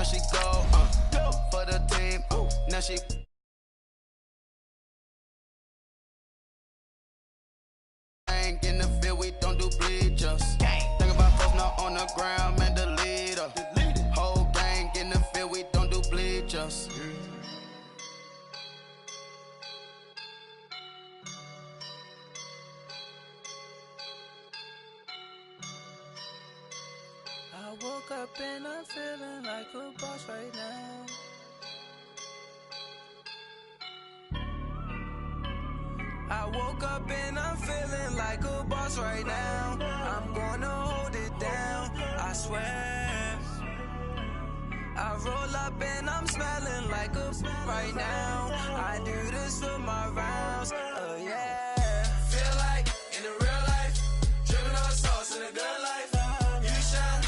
now she go for the team. Now she. In the field, we don't do bleachers. Think about folks not on the ground, man, the leader. Whole gang in the field, we don't do bleachers. I woke up and I'm feeling like a boss right now. I woke up and I'm feeling like a boss right now. I'm gonna hold it down, I swear. I roll up and I'm smelling like a right now. I do this for my rounds, yeah. Feel like in the real life, dripping on sauce in the good life. You shine,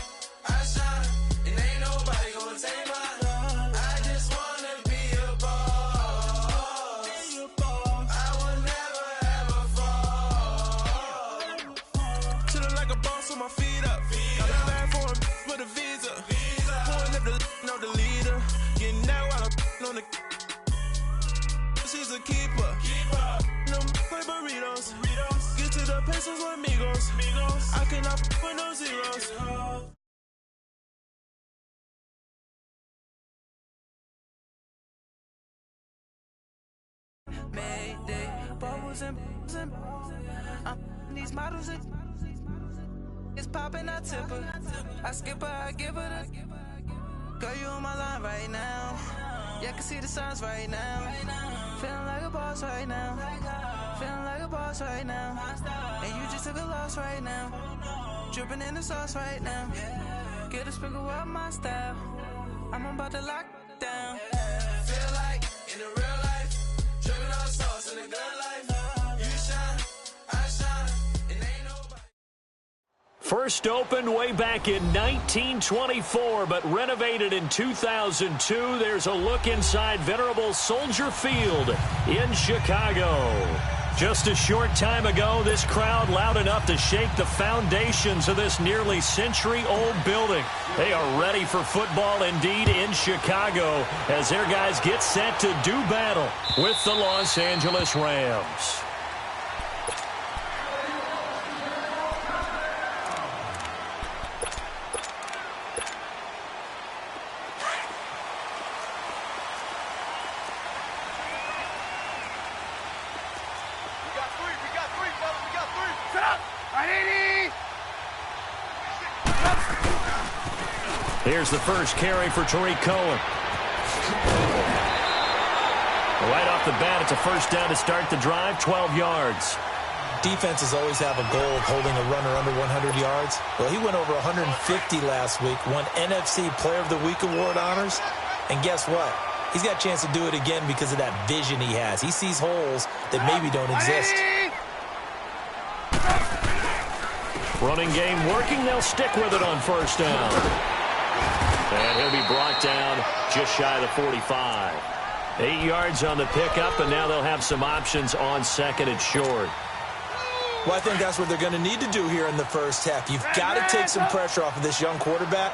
I shine, and ain't nobody gonna take mine. I just wanna be a boss. I will never ever fall. Chillin' like a boss with my feet up. Got a bag for him with a visa. Pulling up the know the leader. Getting out while I'm on the. She's a keeper. No play burritos. Get to the pesos with amigos. I cannot with no zeros. Mayday, bubbles and these models it's popping, I tip her. I skip her, I give her the. Girl, you on my line right now. Yeah, I can see the signs right now. Feeling like a boss right now. Feeling like a boss right now. And you just took a loss right now. Dripping in the sauce right now. Get a sprinkle up my style. I'm about to lock down. Feel like in the real life, dripping on sauce in the good life. You shine, I shine, and ain't nobody. First opened way back in 1924, but renovated in 2002. There's a look inside venerable Soldier Field in Chicago. Just a short time ago, this crowd loud enough to shake the foundations of this nearly century-old building. They are ready for football indeed in Chicago as their guys get set to do battle with the Los Angeles Rams. Here's the first carry for Tariq Cohen. Right off the bat, it's a first down to start the drive, 12 yards. Defenses always have a goal of holding a runner under 100 yards. Well, he went over 150 last week, won NFC Player of the Week award honors. And guess what? He's got a chance to do it again because of that vision he has. He sees holes that maybe don't exist. Running game working. They'll stick with it on first down. And he'll be brought down just shy of the 45. 8 yards on the pickup, and now they'll have some options on second and short. Well, I think that's what they're going to need to do here in the first half. You've got to take some pressure off of this young quarterback,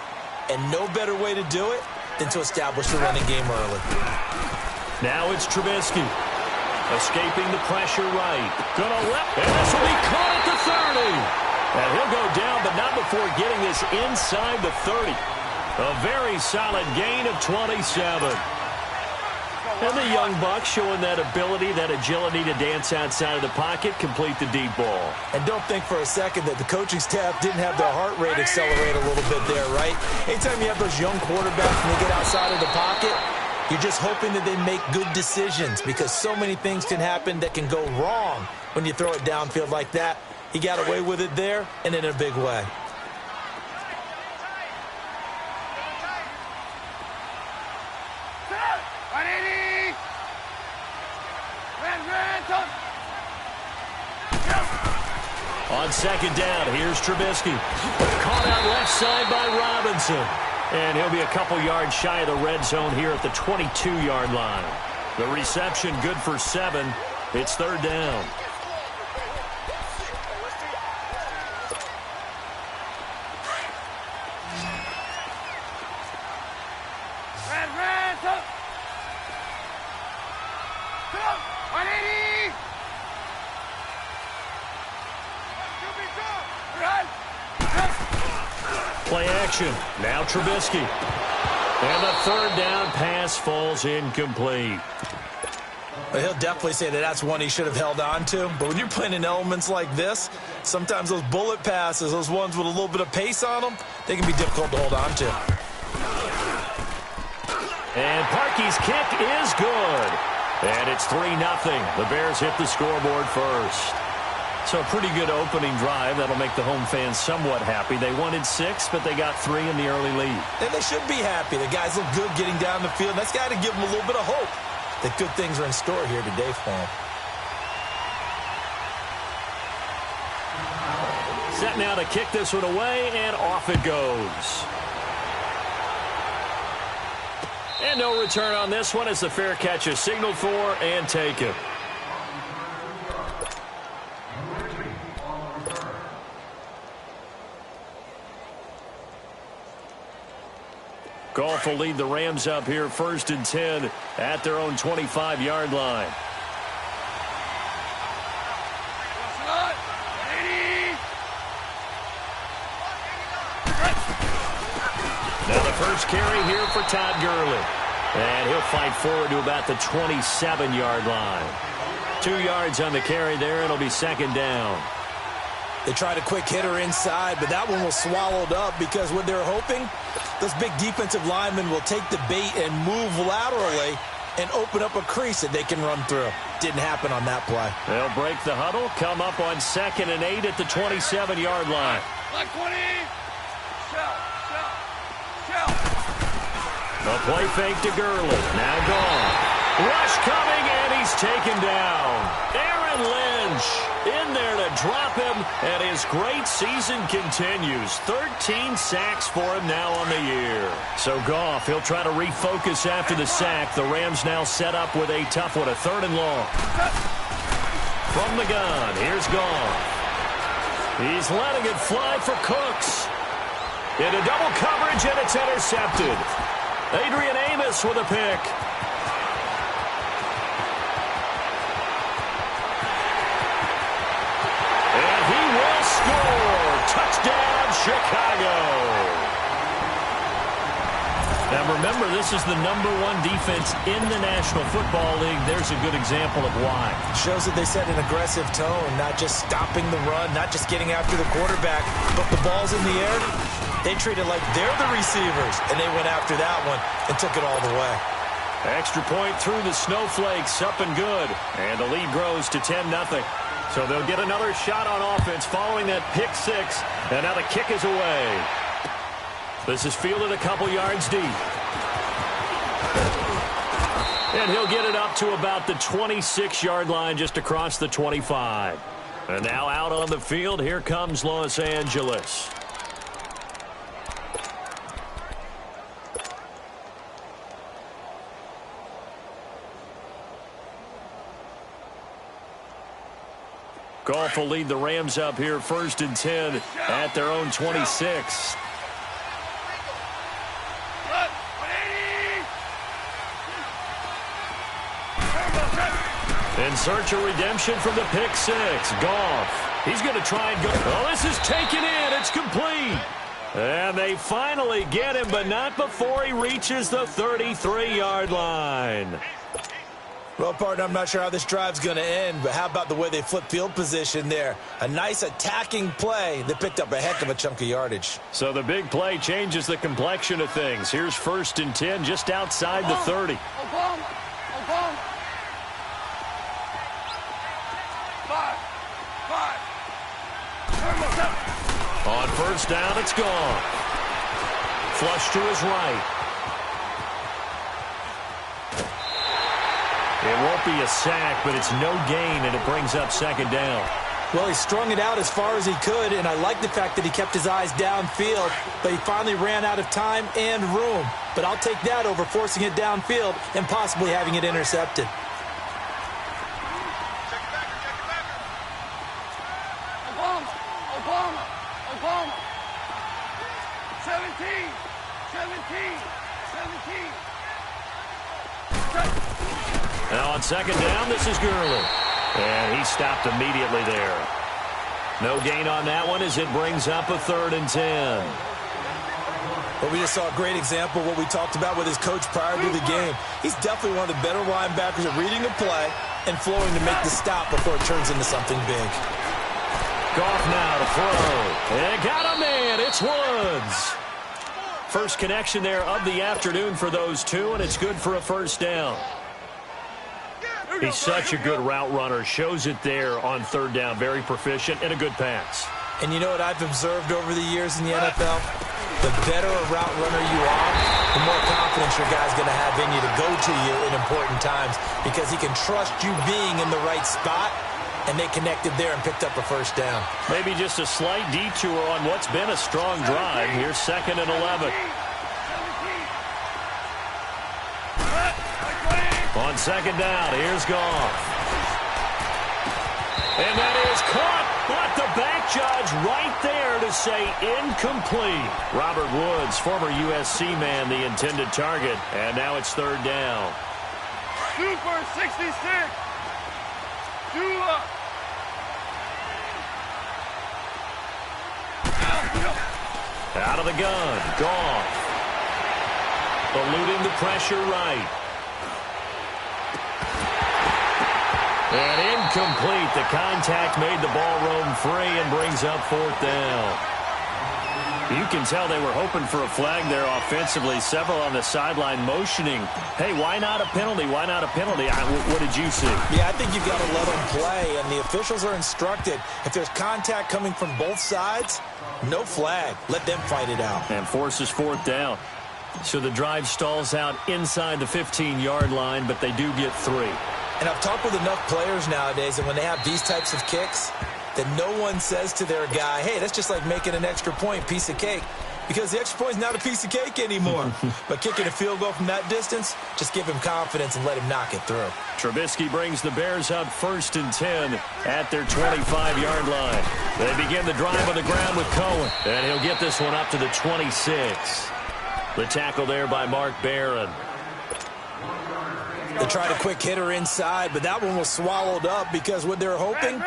and no better way to do it than to establish the running game early. Now it's Trubisky. Escaping the pressure right. Gonna left, and this will be caught at the 30. And he'll go down, but not before getting this inside the 30. A very solid gain of 27. And the young buck showing that ability, that agility to dance outside of the pocket, complete the deep ball. And don't think for a second that the coaching staff didn't have their heart rate accelerate a little bit there, right? Anytime you have those young quarterbacks and they get outside of the pocket, you're just hoping that they make good decisions because so many things can happen that can go wrong when you throw it downfield like that. He got away with it there and in a big way. On second down, here's Trubisky. Caught out left side by Robinson. And he'll be a couple yards shy of the red zone here at the 22-yard line. The reception good for 7. It's third down. Play action. Now Trubisky. And the third down pass falls incomplete. Well, he'll definitely say that that's one he should have held on to. But when you're playing in elements like this, sometimes those bullet passes, those ones with a little bit of pace on them, they can be difficult to hold on to. And Parkey's kick is good. And it's 3-0. The Bears hit the scoreboard first. So a pretty good opening drive. That'll make the home fans somewhat happy. They wanted 6, but they got 3 in the early lead. And they should be happy. The guys look good getting down the field. That's got to give them a little bit of hope that good things are in store here today for them. Set now to kick this one away, and off it goes. And no return on this one as the fair catch is signaled for and taken. Goff will lead the Rams up here 1st and 10 at their own 25-yard line. Now the first carry here for Todd Gurley. And he'll fight forward to about the 27-yard line. 2 yards on the carry there. It'll be 2nd down. They tried a quick hitter inside, but that one was swallowed up because what they're hoping, those big defensive linemen will take the bait and move laterally and open up a crease that they can run through. Didn't happen on that play. They'll break the huddle, come up on 2nd and 8 at the 27-yard line. Like 20. The play fake to Gurley. Now gone. Rush coming, and he's taken down. Aaron Lynch in there to drop him, and his great season continues. 13 sacks for him now on the year. So Goff, he'll try to refocus after the sack. The Rams now set up with a tough one, a 3rd and long. From the gun, here's Goff. He's letting it fly for Cooks. Into double coverage, and it's intercepted. Adrian Amos with a pick. And he will score. Touchdown, Chicago. Now remember, this is the #1 defense in the National Football League. There's a good example of why. Shows that they set an aggressive tone, not just stopping the run, not just getting after the quarterback, but the ball's in the air. They treat it like they're the receivers, and they went after that one and took it all the way. Extra point through the snowflakes, up and good. And the lead grows to 10-0. So they'll get another shot on offense following that pick 6. And now the kick is away. This is fielded a couple yards deep. And he'll get it up to about the 26-yard line just across the 25. And now out on the field, here comes Los Angeles. Goff will lead the Rams up here 1st and 10 at their own 26. In search of redemption from the pick 6. Goff. He's going to try and go. Oh, this is taken in. It's complete. And they finally get him, but not before he reaches the 33-yard line. Well, partner, I'm not sure how this drive's going to end, but how about the way they flip field position there? A nice attacking play that picked up a heck of a chunk of yardage. So the big play changes the complexion of things. Here's 1st and 10 just outside the 30. Oklahoma. On 1st down, it's gone. Flush to his right. It won't be a sack, but it's no gain, and it brings up 2nd down. Well, he strung it out as far as he could, and I like the fact that he kept his eyes downfield, but he finally ran out of time and room. But I'll take that over forcing it downfield and possibly having it intercepted. Oklahoma. 17. On second down, this is Gurley. And he stopped immediately there. No gain on that one as it brings up a 3rd and 10. Well, we just saw a great example of what we talked about with his coach prior to the game. He's definitely one of the better linebackers at reading a play and flowing to make the stop before it turns into something big. Goff now to throw. And got a man. It's Woods. First connection there of the afternoon for those two, and it's good for a 1st down. He's such a good route runner. Shows it there on 3rd down. Very proficient and a good pass. And you know what I've observed over the years in the NFL? The better a route runner you are, the more confidence your guy's going to have in you to go to you in important times because he can trust you being in the right spot, and they connected there and picked up a 1st down. Maybe just a slight detour on what's been a strong drive. Here's 2nd and 11. On 2nd down, here's Goff. And that is caught, but the back judge right there to say incomplete. Robert Woods, former USC man, the intended target, and now it's 3rd down. Super 66. Out of the gun, Goff. Eluding the pressure right. And incomplete. The contact made the ball roam free and brings up 4th down. You can tell they were hoping for a flag there offensively. Several on the sideline motioning, hey, why not a penalty? Why not a penalty? What did you see? Yeah, I think you've got to let them play, and the officials are instructed. If there's contact coming from both sides, no flag. Let them fight it out. And forces 4th down. So the drive stalls out inside the 15-yard line, but they do get 3. And I've talked with enough players nowadays, and when they have these types of kicks, that no one says to their guy, hey, that's just like making an extra point, piece of cake. Because the extra point is not a piece of cake anymore. But kicking a field goal from that distance, just give him confidence and let him knock it through. Trubisky brings the Bears up 1st and 10 at their 25-yard line. They begin the drive on the ground with Cohen, and he'll get this one up to the 26. The tackle there by Mark Barron. They tried a quick hitter inside, but that one was swallowed up because what they're hoping,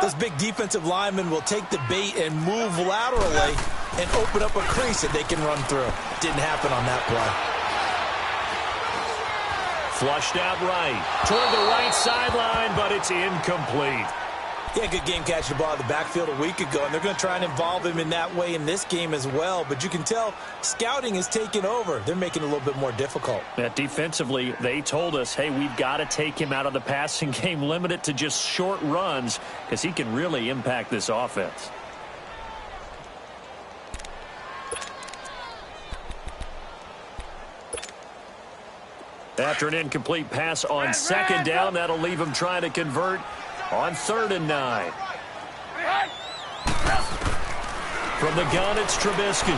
this big defensive lineman will take the bait and move laterally and open up a crease that they can run through. Didn't happen on that play. Flushed out right. Toward the right sideline, but it's incomplete. He had a good game catching the ball in the backfield a week ago, and they're going to try and involve him in that way in this game as well. But you can tell scouting is taking over. They're making it a little bit more difficult. Defensively, they told us, hey, we've got to take him out of the passing game, limit it to just short runs, because he can really impact this offense. After an incomplete pass on 2nd down, that'll leave him trying to convert on 3rd and 9. From the gun, it's Trubisky.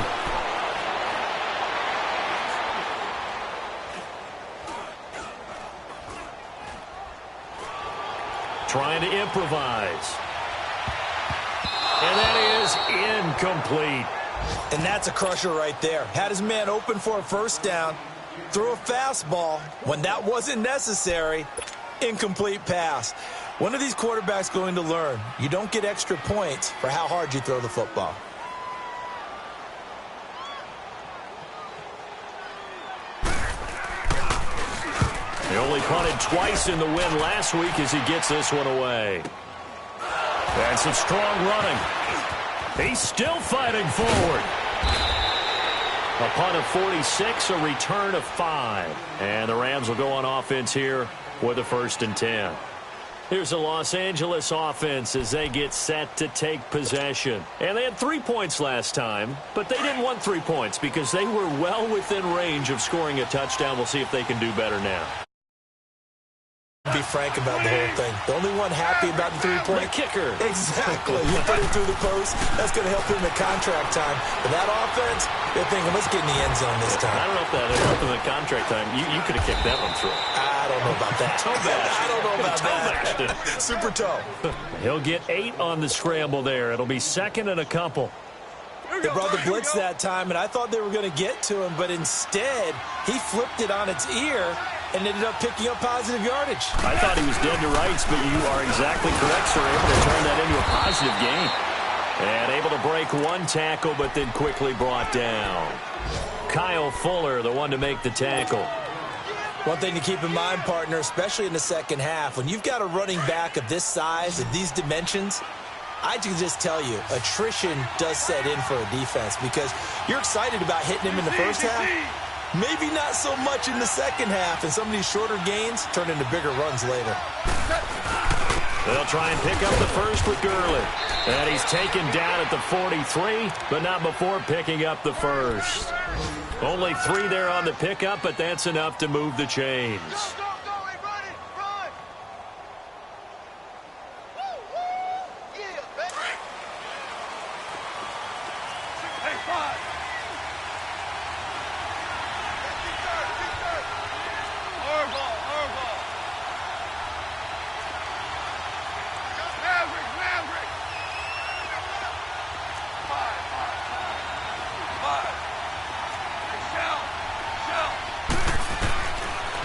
Trying to improvise. And that is incomplete. And that's a crusher right there. Had his man open for a 1st down, threw a fastball when that wasn't necessary. Incomplete pass. One of these quarterbacks going to learn, you don't get extra points for how hard you throw the football. He only punted twice in the win last week as he gets this one away. That's some strong running. He's still fighting forward. A punt of 46, a return of 5. And the Rams will go on offense here with a 1st and 10. Here's the Los Angeles offense as they get set to take possession. And they had 3 points last time, but they didn't want 3 points because they were well within range of scoring a touchdown. We'll see if they can do better now. Be frank about the whole thing. The only one happy about the 3-point kicker. Exactly. You put it through the post. That's going to help him in contract time. But that offense, they're thinking, let's get in the end zone this time. I don't know if that helped him in contract time. You could have kicked that one through. I don't know about that. I don't know about that. Super toe. He'll get 8 on the scramble there. It'll be 2nd and a couple. They brought the blitz that time, and I thought they were going to get to him, but instead, he flipped it on its ear and ended up picking up positive yardage. I thought he was dead to rights, but you are exactly correct, sir. Able to turn that into a positive gain. And able to break one tackle, but then quickly brought down. Kyle Fuller, the one to make the tackle. One thing to keep in mind, partner, especially in the second half, when you've got a running back of this size and these dimensions, I can just tell you, attrition does set in for a defense because you're excited about hitting him in the first half. Maybe not so much in the second half, and some of these shorter gains turn into bigger runs later. They'll try and pick up the first with Gurley. And he's taken down at the 43, but not before picking up the first. Only 3 there on the pickup, but that's enough to move the chains.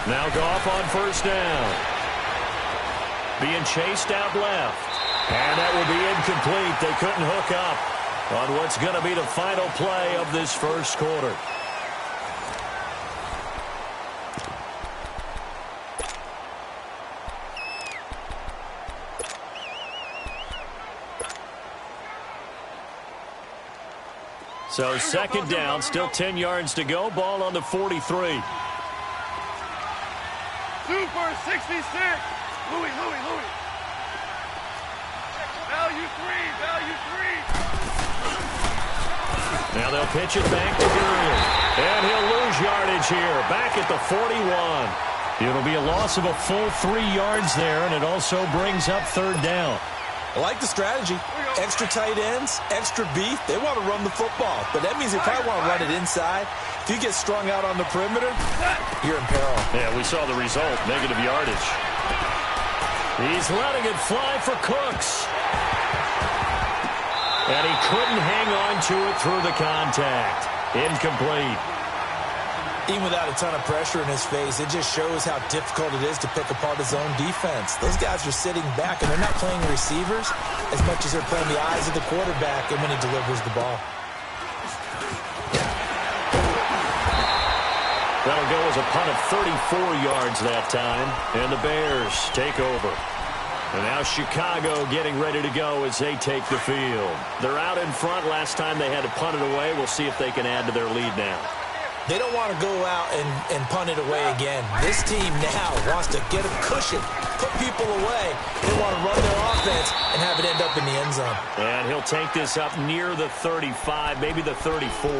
Now Goff on first down. Being chased out left. And that will be incomplete. They couldn't hook up on what's going to be the final play of this first quarter. So second down, still 10 yards to go. Ball on the 43. Super 66. Louis. Value 3. Now they'll pitch it back to Gurley. And he'll lose yardage here. Back at the 41. It'll be a loss of a full 3 yards there, and it also brings up third down. I like the strategy. Extra tight ends, extra beef. They want to run the football, but that means they probably want to run it inside. If you get strung out on the perimeter, you're in peril. Yeah, we saw the result, negative yardage. He's letting it fly for Cooks. And he couldn't hang on to it through the contact. Incomplete. Even without a ton of pressure in his face, it just shows how difficult it is to pick apart his own defense. Those guys are sitting back, and they're not playing receivers as much as they're playing the eyes of the quarterback and when he delivers the ball. That'll go as a punt of 34 yards that time, and the Bears take over. And now Chicago getting ready to go as they take the field. They're out in front. Last time they had to punt it away. We'll see if they can add to their lead now. They don't want to go out and punt it away again. This team now wants to get a cushion, put people away. They want to run their offense and have it end up in the end zone. And he'll take this up near the 35, maybe the 34.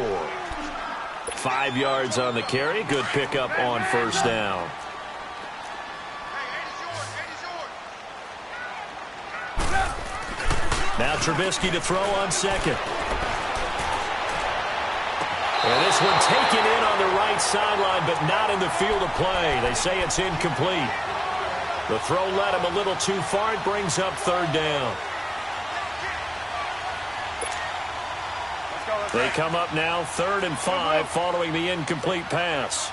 5 yards on the carry. Good pickup on first down. Now Trubisky to throw on second. And this one taken in on the right sideline, but not in the field of play. They say it's incomplete. The throw led him a little too far. It brings up third down. They come up now 3rd and 5 following the incomplete pass.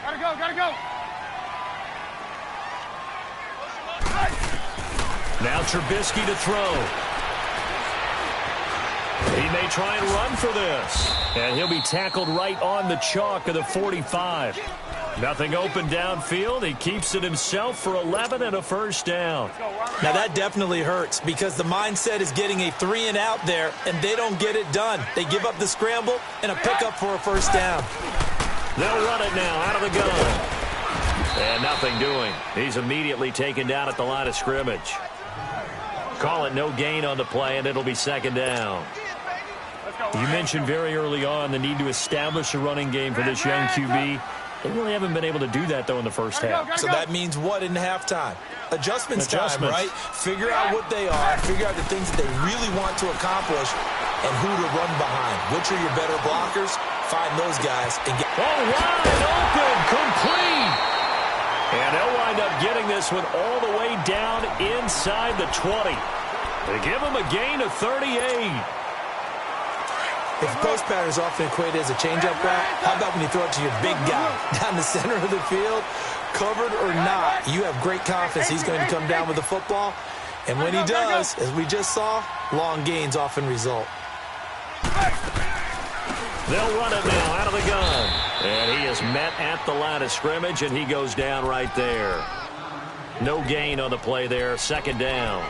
Gotta go. Now Trubisky to throw. He may try and run for this. And he'll be tackled right on the chalk of the 45. Nothing open downfield. He keeps it himself for 11 and a first down. Now that definitely hurts because the mindset is getting a 3 and out there, and they don't get it done. They give up the scramble and a pickup for a first down. They'll run it now out of the gun. And nothing doing. He's immediately taken down at the line of scrimmage. Call it no gain on the play, and it'll be second down. You mentioned very early on the need to establish a running game for this young QB. They really haven't been able to do that, though, in the first half. So that means what in halftime? Adjustments time, right? Figure out what they are, figure out the things that they really want to accomplish, and who to run behind. Which are your better blockers? Find those guys and get... Oh, wide open, complete! And they'll wind up getting this one all the way down inside the 20. They give him a gain of 38. If the post pattern is often equated as a change-up route, how about when you throw it to your big guy down the center of the field? Covered or not, you have great confidence he's going to come down with the football. And when he does, as we just saw, long gains often result. They'll run it now out of the gun. And he is met at the line of scrimmage, and he goes down right there. No gain on the play there, second down.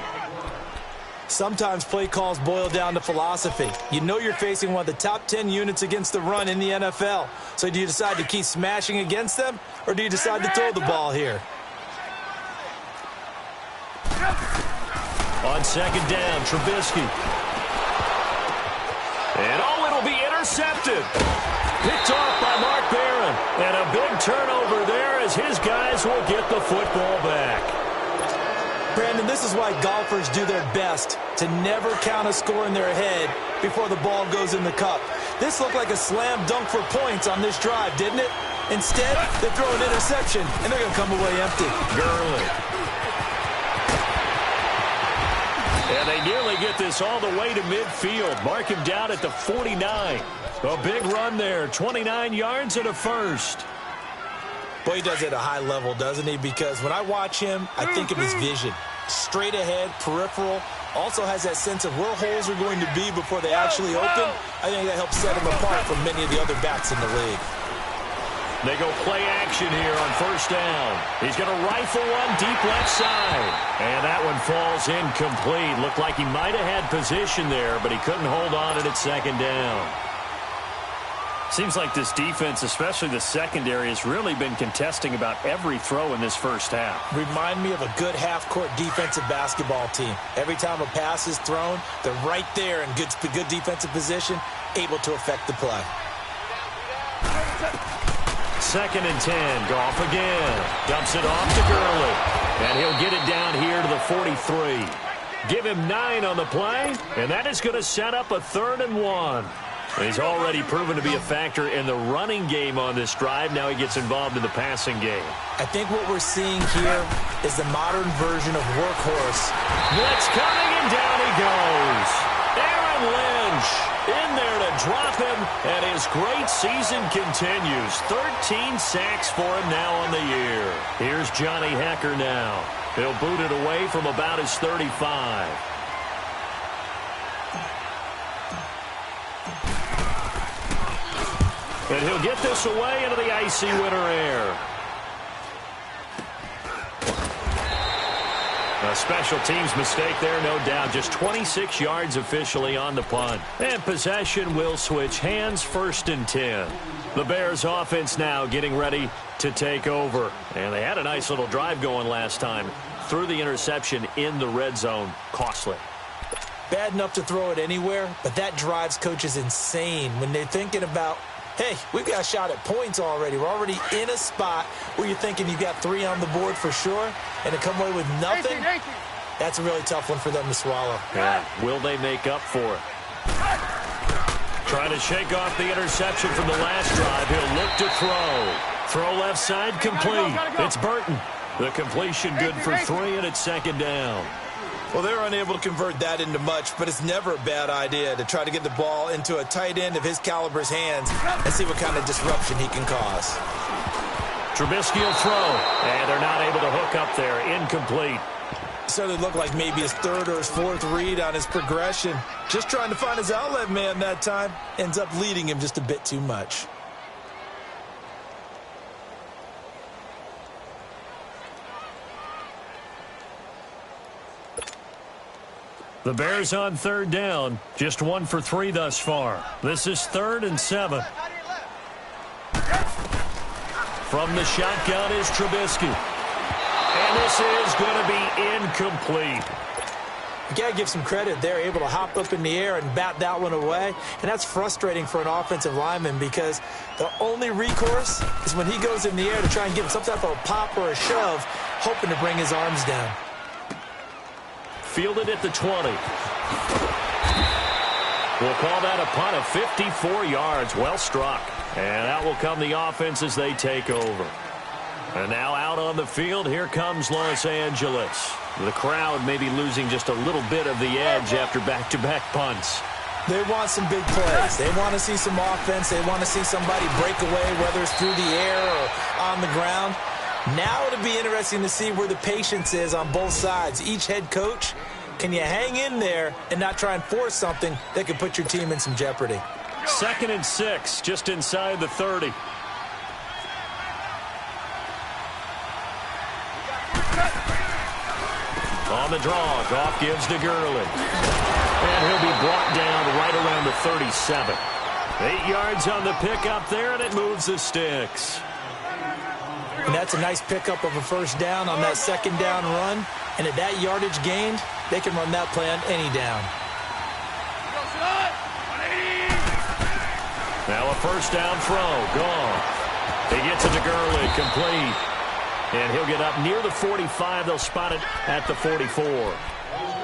Sometimes play calls boil down to philosophy. You know you're facing one of the top 10 units against the run in the NFL. So do you decide to keep smashing against them, or do you decide to throw the ball here? On second down, Trubisky. And it'll be intercepted. Picked off by Mark Barron. And a big turnover there as his guys will get the football back. Brandon, this is why golfers do their best to never count a score in their head before the ball goes in the cup. This looked like a slam dunk for points on this drive, didn't it? Instead, they throw an interception, and they're going to come away empty. Gurley. And they nearly get this all the way to midfield. Mark him down at the 49. A big run there, 29 yards and a first. Boy, he does it at a high level, doesn't he? Because when I watch him, I think of his vision. Straight ahead, peripheral. Also has that sense of where holes are going to be before they actually open. I think that helps set him apart from many of the other backs in the league. They go play action here on first down. He's going to rifle one deep left side. And that one falls incomplete. Looked like he might have had position there, but he couldn't hold on at second down. Seems like this defense, especially the secondary, has really been contesting about every throw in this first half. Remind me of a good half-court defensive basketball team. Every time a pass is thrown, they're right there in good defensive position, able to affect the play. Second and 10. Goff again. Dumps it off to Gurley. And he'll get it down here to the 43. Give him 9 on the play, and that is going to set up a 3rd and 1. He's already proven to be a factor in the running game on this drive. Now he gets involved in the passing game. I think what we're seeing here is the modern version of workhorse. Blitz coming, and down he goes. Aaron Lynch in there to drop him, and his great season continues. 13 sacks for him now on the year. Here's Johnny Hecker now. He'll boot it away from about his 35. And he'll get this away into the icy winter air. A special teams mistake there, no doubt. Just 26 yards officially on the punt. And possession will switch hands, 1st and 10. The Bears offense now getting ready to take over. And they had a nice little drive going last time. Threw the interception in the red zone. Costly. Bad enough to throw it anywhere, but that drives coaches insane when they're thinking about, hey, we've got a shot at points already. We're already in a spot where you're thinking you got 3 on the board for sure, and to come away with nothing, that's a really tough one for them to swallow. Yeah. Will they make up for it? Trying to shake off the interception from the last drive. He'll look to throw. Throw left side complete. It's Burton. The completion good for 3, and it's 2nd down. Well, they're unable to convert that into much, but it's never a bad idea to try to get the ball into a tight end of his caliber's hands and see what kind of disruption he can cause. Trubisky will throw, and they're not able to hook up there. Incomplete. Certainly looked like maybe his 3rd or his 4th read on his progression. Just trying to find his outlet man that time. Ends up leading him just a bit too much. The Bears on 3rd down. Just 1 for 3 thus far. This is 3rd and 7. From the shotgun is Trubisky. And this is going to be incomplete. You got to give some credit. They're able to hop up in the air and bat that one away. And that's frustrating for an offensive lineman because the only recourse is when he goes in the air to try and give him some type of a pop or a shove, hoping to bring his arms down. Fielded at the 20. We'll call that a punt of 54 yards. Well struck. And out will come the offense as they take over. And now out on the field, here comes Los Angeles. The crowd may be losing just a little bit of the edge after back-to-back punts. They want some big plays. They want to see some offense. They want to see somebody break away, whether it's through the air or on the ground. Now it'll be interesting to see where the patience is on both sides. Each head coach, can you hang in there and not try and force something that could put your team in some jeopardy? 2nd and 6, just inside the 30. On the draw, Goff gives to Gurley. And he'll be brought down right around the 37. 8 yards on the pickup there, and it moves the sticks. And that's a nice pickup of a first down on that second down run. And at that yardage gained, they can run that play on any down. Now a first down throw. Goff. He gets it to Gurley. Complete. And he'll get up near the 45. They'll spot it at the 44.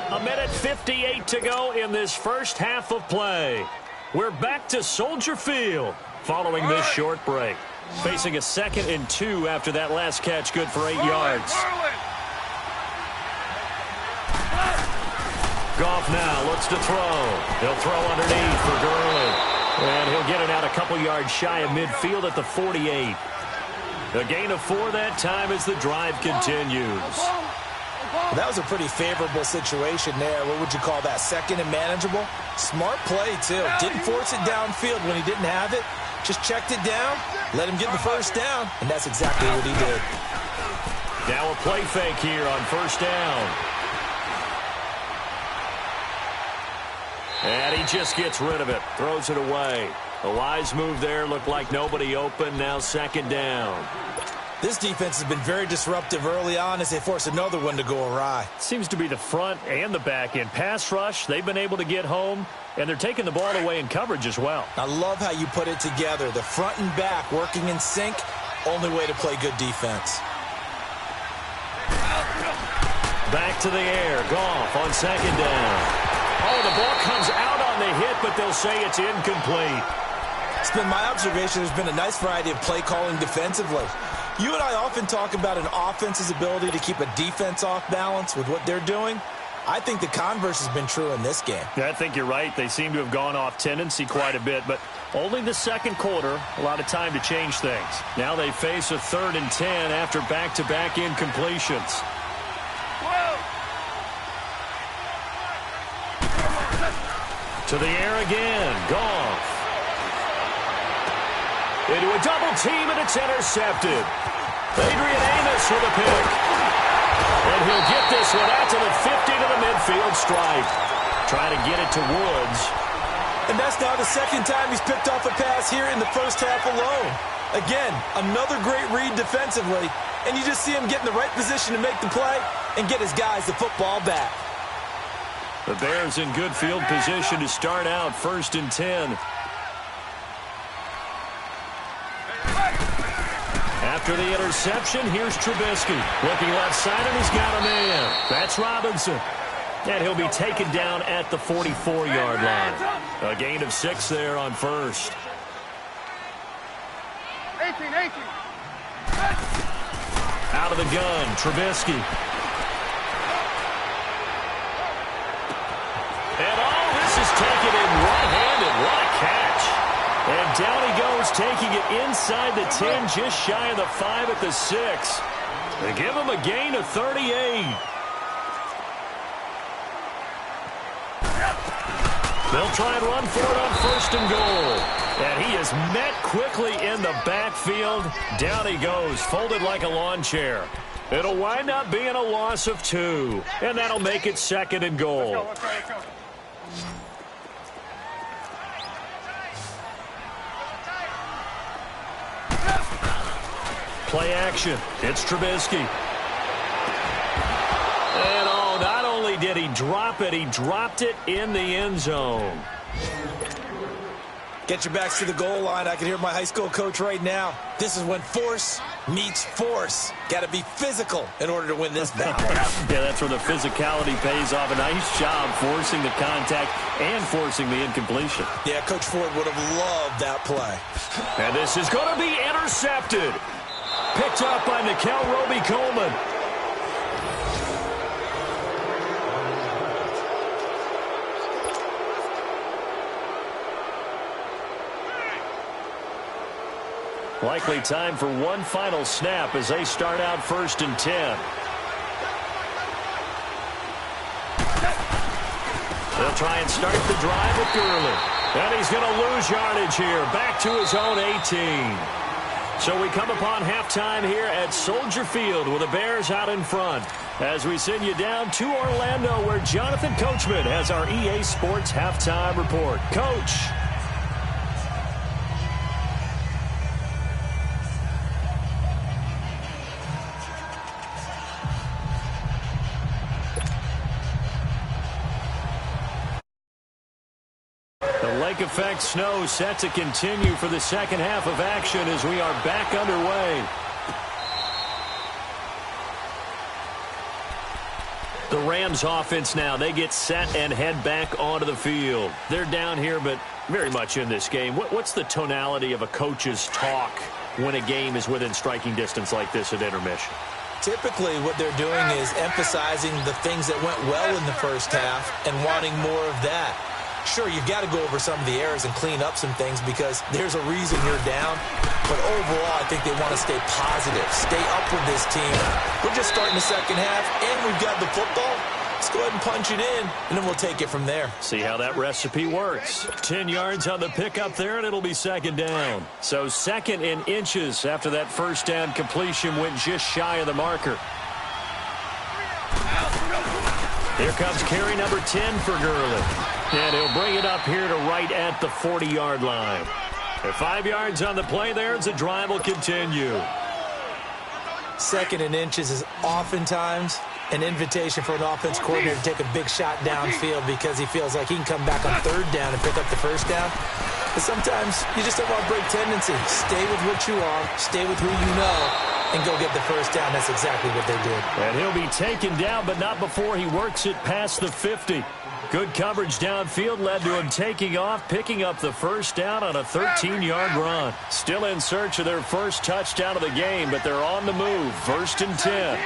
1:58 to go in this first half of play. We're back to Soldier Field following this short break. Facing a 2nd and 2 after that last catch, good for 8 yards. Goff now looks to throw. He'll throw underneath for Gurley. And he'll get it out a couple yards shy of midfield at the 48. A gain of 4 that time as the drive continues. That was a pretty favorable situation there. What would you call that? 2nd and manageable? Smart play, too. Didn't force it downfield when he didn't have it. Just checked it down, let him get the first down, and that's exactly what he did. Now a play fake here on first down. And he just gets rid of it, throws it away. A wise move there, looked like nobody open, now 2nd down. This defense has been very disruptive early on as they force another one to go awry. Seems to be the front and the back end. Pass rush, they've been able to get home, and they're taking the ball away in coverage as well. I love how you put it together. The front and back working in sync, only way to play good defense. Back to the air, Goff on 2nd down. Oh, the ball comes out on the hit, but they'll say it's incomplete. It's been my observation there's been a nice variety of play calling defensively. You and I often talk about an offense's ability to keep a defense off balance with what they're doing. I think the converse has been true in this game. Yeah, I think you're right. They seem to have gone off tendency quite a bit, but only the 2nd quarter, a lot of time to change things. Now they face a 3rd and 10 after back-to-back incompletions. To the air again, Goff. Into a double team, and it's intercepted. Adrian Amos with a pick. And he'll get this one out to the 50 to the midfield stripe. Trying to get it to Woods. And that's now the 2nd time he's picked off a pass here in the first half alone. Again, another great read defensively. And you just see him get in the right position to make the play and get his guys the football back. The Bears in good field position to start out 1st and 10. After the interception, here's Trubisky. Looking left side, and he's got a man. That's Robinson. And he'll be taken down at the 44-yard line. A gain of 6 there on first. 18. Out of the gun, Trubisky. And all this is taken in one-handed. What a catch. And down he goes, taking it inside the 10, just shy of the 5 at the 6. They give him a gain of 38. They'll try and run for it on 1st and goal. And he is met quickly in the backfield. Down he goes, folded like a lawn chair. It'll wind up being a loss of 2. And that'll make it 2nd and goal. Let's go. Play action. It's Trubisky. And oh, not only did he drop it, he dropped it in the end zone. Get your backs to the goal line. I can hear my high school coach right now. This is when force meets force. Got to be physical in order to win this battle. Yeah, that's where the physicality pays off. A nice job forcing the contact and forcing the incompletion. Yeah, Coach Ford would have loved that play. And this is going to be intercepted. Picked up by Nikel Roby-Coleman. Likely time for one final snap as they start out 1st and 10. They'll try and start the drive with Gurley. And he's going to lose yardage here. Back to his own 18. So we come upon halftime here at Soldier Field with the Bears out in front. As we send you down to Orlando where Jonathan Coachman has our EA Sports halftime report. Coach. Lake effect snow set to continue for the second half of action as we are back underway. The Rams offense now, they get set and head back onto the field. They're down here, but very much in this game. What's the tonality of a coach's talk when a game is within striking distance like this at intermission? Typically, what they're doing is emphasizing the things that went well in the first half and wanting more of that. Sure, you've got to go over some of the errors and clean up some things because there's a reason you're down. But overall, I think they want to stay positive, stay up with this team. We're just starting the second half, and we've got the football. Let's go ahead and punch it in, and then we'll take it from there. See how that recipe works. 10 yards on the pickup there, and it'll be second down. So 2nd and inches after that first down completion went just shy of the marker. Here comes carry number 10 for Gurley. And he'll bring it up here to right at the 40-yard line. And 5 yards on the play there as the drive will continue. 2nd and inches is oftentimes an invitation for an offense coordinator to take a big shot downfield because he feels like he can come back on 3rd down and pick up the first down. But sometimes you just don't want to break tendency. Stay with what you are, stay with who you know, and go get the first down. That's exactly what they did. And he'll be taken down, but not before he works it past the 50. Good coverage downfield led to him taking off, picking up the first down on a 13-yard run. Still in search of their first touchdown of the game, but they're on the move. 1st and 10.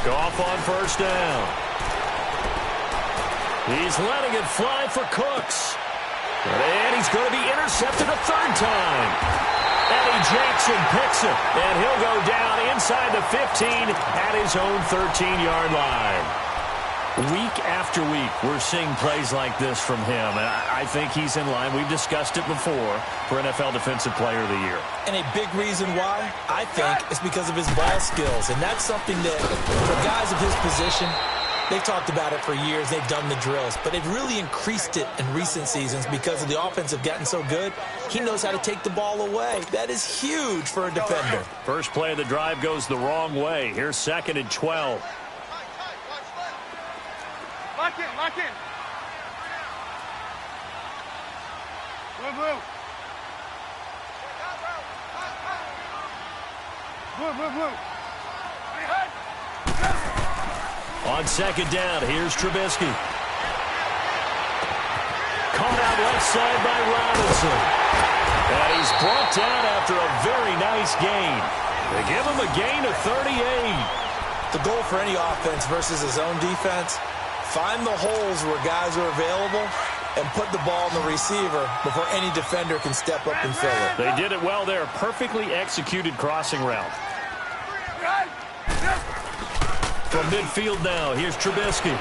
Goff on first down. He's letting it fly for Cooks. And he's going to be intercepted a 3rd time. Eddie Jackson picks it, and he'll go down inside the 15 at his own 13-yard line. Week after week, we're seeing plays like this from him, and I think he's in line. We've discussed it before for NFL Defensive Player of the Year. And a big reason why, I think, is because of his ball skills, and that's something that for guys of his position, they've talked about it for years. They've done the drills, but they've really increased it in recent seasons because of the offense have gotten so good. He knows how to take the ball away. That is huge for a defender. First play of the drive goes the wrong way. Here's 2nd and 12. Lock in, lock in. Blue, blue. Blue, blue, blue. On 2nd down, here's Trubisky. Caught out left side by Robinson. And he's brought down after a very nice gain. They give him a gain of 38. The goal for any offense versus his own defense, find the holes where guys are available and put the ball in the receiver before any defender can step up and fill it. They did it well there. Perfectly executed crossing route. From midfield now, here's Trubisky.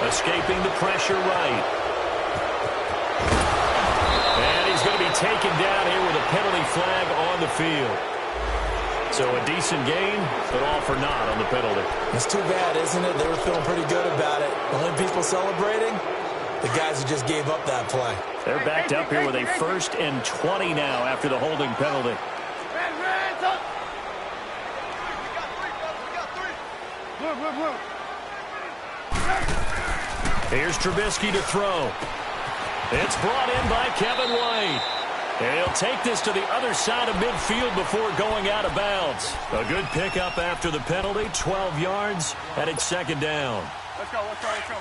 Escaping the pressure right. And he's going to be taken down here with a penalty flag on the field. So a decent gain, but all for naught on the penalty. It's too bad, isn't it? They were feeling pretty good about it. The only people celebrating, the guys who just gave up that play. They're backed up here with a 1st and 20 now after the holding penalty. Here's Trubisky to throw. It's brought in by Kevin White. And he'll take this to the other side of midfield before going out of bounds. A good pickup after the penalty, 12 yards, and it's 2nd down. Let's go, let's go, let's go.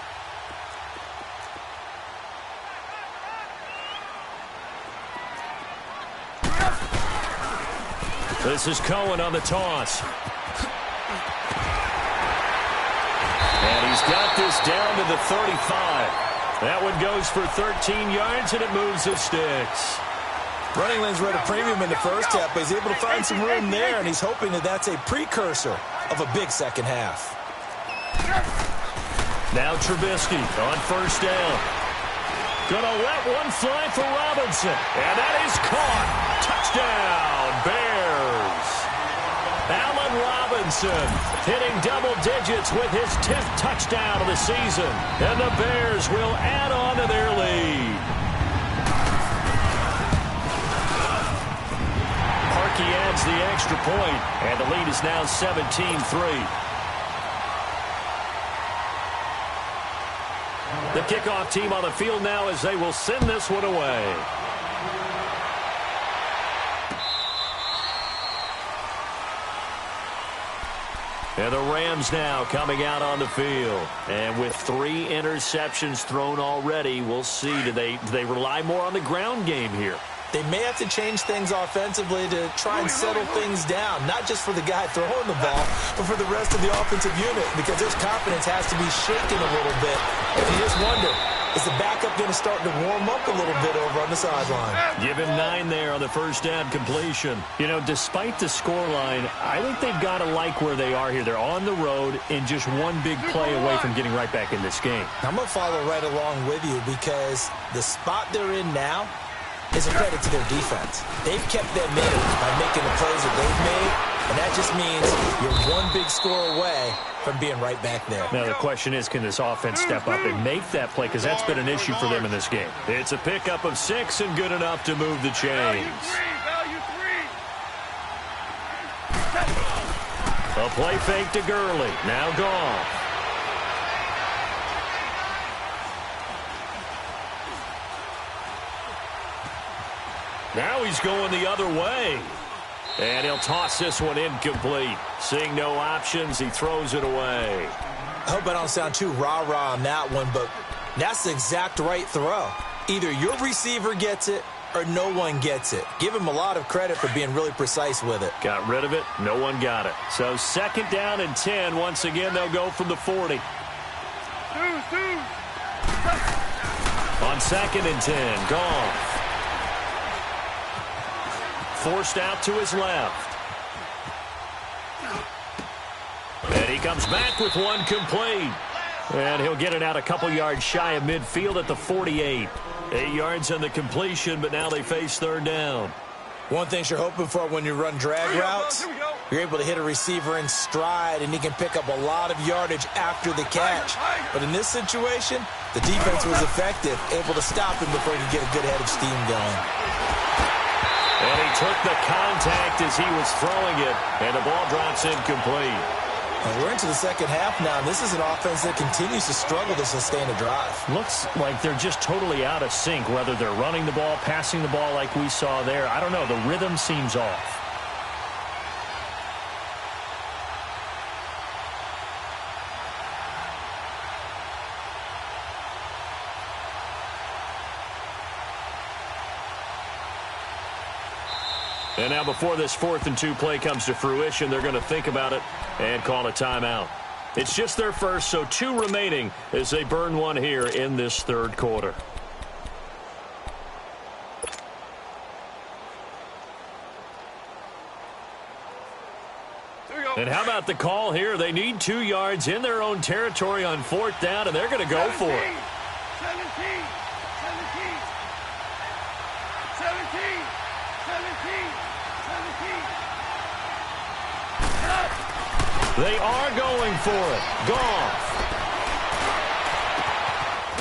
This is Cohen on the toss. And he's got this down to the 35. That one goes for 13 yards, and it moves the sticks. Running lanes were at a premium in the first half, but he's able to find some room there, and he's hoping that that's a precursor of a big second half. Now Trubisky on first down. Gonna let one fly for Robinson, and that is caught. Touchdown, Bears. Allen Robinson hitting double digits with his 10th touchdown of the season, and the Bears will add on to their lead. He adds the extra point, and the lead is now 17-3. The kickoff team on the field now as they will send this one away. And the Rams now coming out on the field. And with 3 interceptions thrown already, we'll see. Do they rely more on the ground game here? They may have to change things offensively to try and settle things down, not just for the guy throwing the ball, but for the rest of the offensive unit, because his confidence has to be shaken a little bit. And you just wonder, is the backup going to start to warm up a little bit over on the sideline? Give him 9 there on the first down completion. You know, despite the scoreline, I think they've got to like where they are here. They're on the road and just one big play away from getting right back in this game. I'm going to follow right along with you because the spot they're in now is a credit to their defense. They've kept them in by making the plays that they've made, and that just means you're one big score away from being right back there. Now the question is, can this offense step up and make that play? Because that's been an issue for them in this game. It's a pickup of 6 and good enough to move the chains. A play fake to Gurley. Now Goff. Now he's going the other way. And he'll toss this one incomplete. Seeing no options, he throws it away. I hope I don't sound too rah-rah on that one, but that's the exact right throw. Either your receiver gets it or no one gets it. Give him a lot of credit for being really precise with it. Got rid of it. No one got it. So 2nd down and 10. Once again, they'll go from the 40. On 2nd and 10, Goff. Forced out to his left. And he comes back with one complete. And he'll get it out a couple yards shy of midfield at the 48. 8 yards on the completion, but now they face 3rd down. One thing you're hoping for when you run drag routes, you're able to hit a receiver in stride, and he can pick up a lot of yardage after the catch. But in this situation, the defense was effective, able to stop him before he could get a good head of steam going. And he took the contact as he was throwing it, and the ball drops incomplete. And we're into the 2nd half now. This is an offense that continues to struggle to sustain a drive. Looks like they're just totally out of sync, whether they're running the ball, passing the ball like we saw there. I don't know. The rhythm seems off. And now before this 4th and 2 play comes to fruition, they're going to think about it and call a timeout. It's just their first, so 2 remaining as they burn one here in this 3rd quarter. And how about the call here? They need 2 yards in their own territory on 4th down, and they're going to go for it. 17. They are going for it. Goff.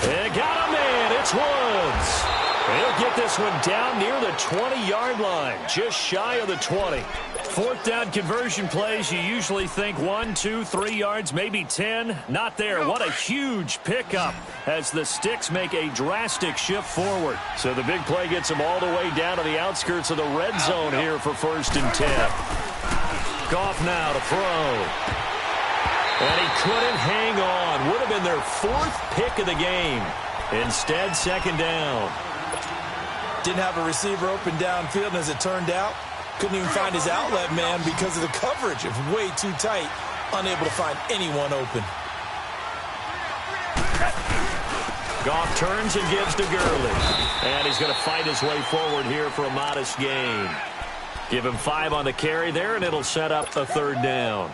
They got a man. It's Woods. He'll get this one down near the 20-yard line, just shy of the 20. 4th down conversion plays, you usually think 1, 2, 3 yards, maybe 10. Not there. What a huge pickup as the Sticks make a drastic shift forward. So the big play gets them all the way down to the outskirts of the red zone here for 1st and 10. Goff now to throw. And he couldn't hang on. Would have been their 4th pick of the game. Instead, 2nd down. Didn't have a receiver open downfield, and as it turned out, couldn't even find his outlet man because of the coverage. It was way too tight, unable to find anyone open. Goff turns and gives to Gurley. And he's going to fight his way forward here for a modest gain. Give him 5 on the carry there, and it'll set up a 3rd down.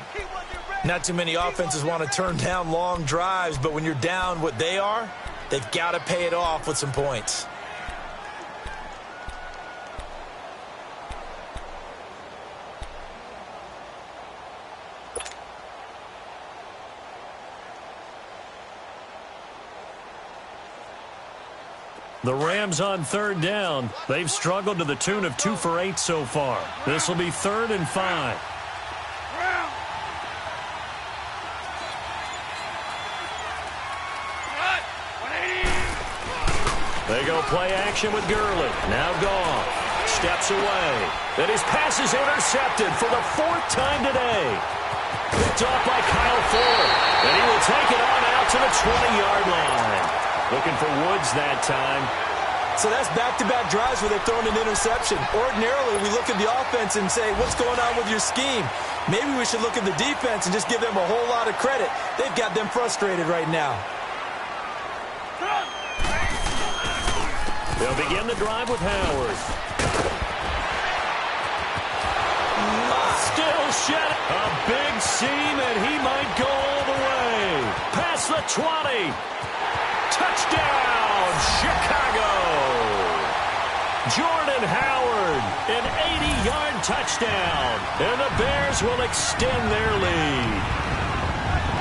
Not too many offenses want to turn down long drives, but when you're down what they are, they've got to pay it off with some points. The Rams on 3rd down. They've struggled to the tune of 2 for 8 so far. This will be 3rd and 5. They go play action with Gurley. Now Goff steps away. Then his pass is intercepted for the 4th time today. Picked off by Kyle Fuller. And he will take it on out to the 20-yard line. Looking for Woods that time. So that's back-to-back drives where they've thrown an interception. Ordinarily, we look at the offense and say, what's going on with your scheme? Maybe we should look at the defense and just give them a whole lot of credit. They've got them frustrated right now. They'll begin the drive with Howard. Still shed a big seam, and he might go all the way. Past the 20. Touchdown, Chicago. Jordan Howard, an 80-yard touchdown. And the Bears will extend their lead.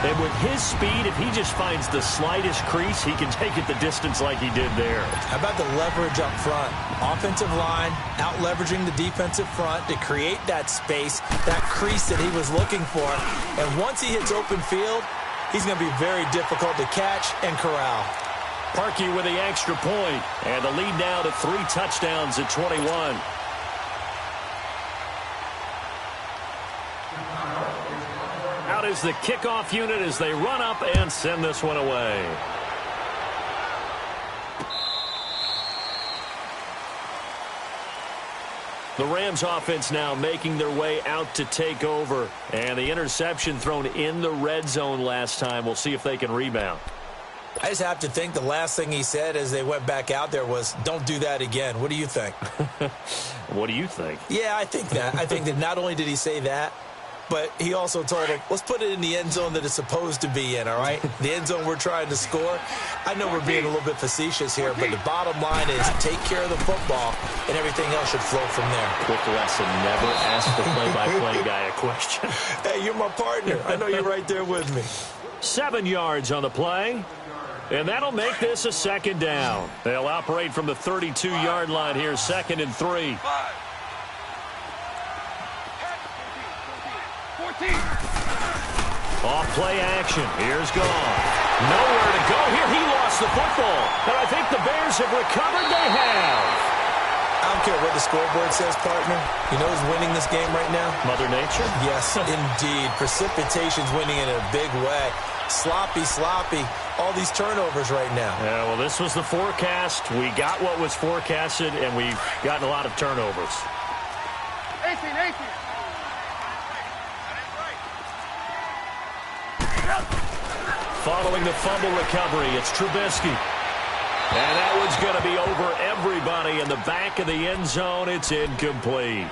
And with his speed, if he just finds the slightest crease, he can take it the distance like he did there. How about the leverage up front? Offensive line out-leveraging the defensive front to create that space, that crease that he was looking for. And once he hits open field, he's going to be very difficult to catch and corral. Parkey with the extra point, and the lead now to 3 touchdowns at 21. Out is the kickoff unit as they run up and send this one away. The Rams offense now making their way out to take over. And the interception thrown in the red zone last time. We'll see if they can rebound. I just have to think the last thing he said as they went back out there was, don't do that again. What do you think? What do you think? Yeah, I think that. I think that not only did he say that, but he also told him, let's put it in the end zone that it's supposed to be in, all right? The end zone we're trying to score. I know we're being a little bit facetious here, but the bottom line is take care of the football, and everything else should flow from there. Quick lesson, never ask the play-by-play guy a question. Hey, you're my partner. I know you're right there with me. 7 yards on the play. And that'll make this a 2nd down. They'll operate from the 32-yard line here, 2nd and 3. 14. Off play action. Here's Goff. Nowhere to go here. He lost the football. And I think the Bears have recovered. They have. I don't care what the scoreboard says, partner. You know who's winning this game right now? Mother Nature? Yes, indeed. Precipitation's winning in a big way. Sloppy, all these turnovers right now. Yeah, well, this was the forecast. We got what was forecasted, and we've gotten a lot of turnovers. 18. Following the fumble recovery, it's Trubisky. And that one's going to be over everybody in the back of the end zone. It's incomplete.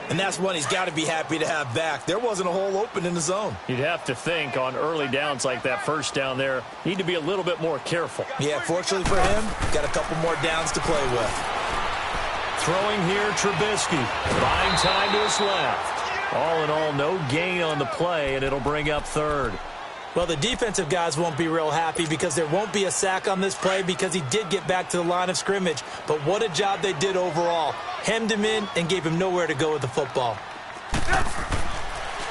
And that's one he's got to be happy to have back. There wasn't a hole open in the zone. You'd have to think on early downs like that first down there, need to be a little bit more careful. Yeah, fortunately for him, got a couple more downs to play with. Throwing here, Trubisky. Buying time to his left. All in all, no gain on the play, and it'll bring up 3rd. Well, the defensive guys won't be real happy because there won't be a sack on this play because he did get back to the line of scrimmage. But what a job they did overall. Hemmed him in and gave him nowhere to go with the football.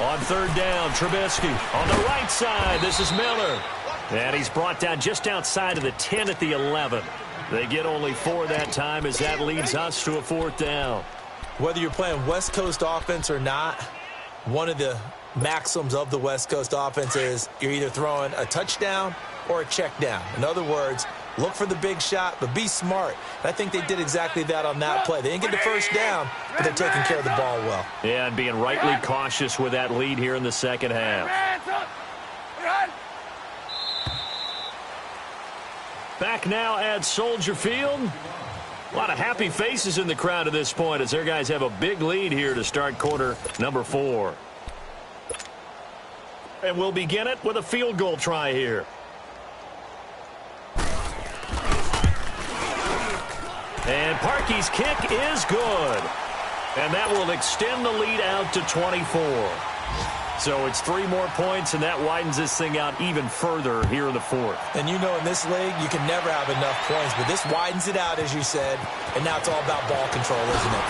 On 3rd down, Trubisky. On the right side, this is Miller. And he's brought down just outside of the 10 at the 11. They get only 4 that time as that leads us to a 4th down. Whether you're playing West Coast offense or not, one of the maxims of the West Coast offense is you're either throwing a touchdown or a check down. In other words, look for the big shot, but be smart. And I think they did exactly that on that play. They didn't get the first down, but they're taking care of the ball well. Yeah, and being rightly cautious with that lead here in the second half. Back now at Soldier Field. A lot of happy faces in the crowd at this point as their guys have a big lead here to start quarter number 4. And we'll begin it with a field goal try here. And Parkey's kick is good. And that will extend the lead out to 24. So it's 3 more points, and that widens this thing out even further here in the 4th. And you know in this league, you can never have enough points, but this widens it out, as you said, and now it's all about ball control, isn't it?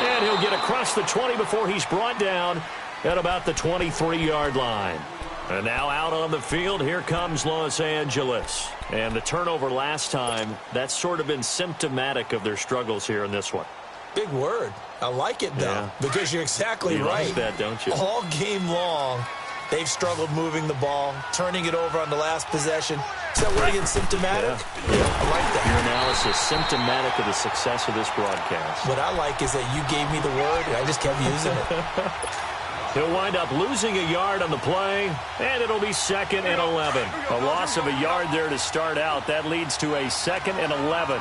And he'll get across the 20 before he's brought down at about the 23-yard line. And now out on the field, here comes Los Angeles. And the turnover last time, that's sort of been symptomatic of their struggles here in this one. Big word. I like it, though, because you're exactly right. You like that, don't you? All game long, they've struggled moving the ball, turning it over on the last possession. Is that word again, symptomatic? Yeah. I like that. Your analysis, symptomatic of the success of this broadcast. What I like is that you gave me the word, and I just kept using it. He'll wind up losing a yard on the play, and it'll be 2nd and 11. A loss of a yard there to start out. That leads to a 2nd and 11.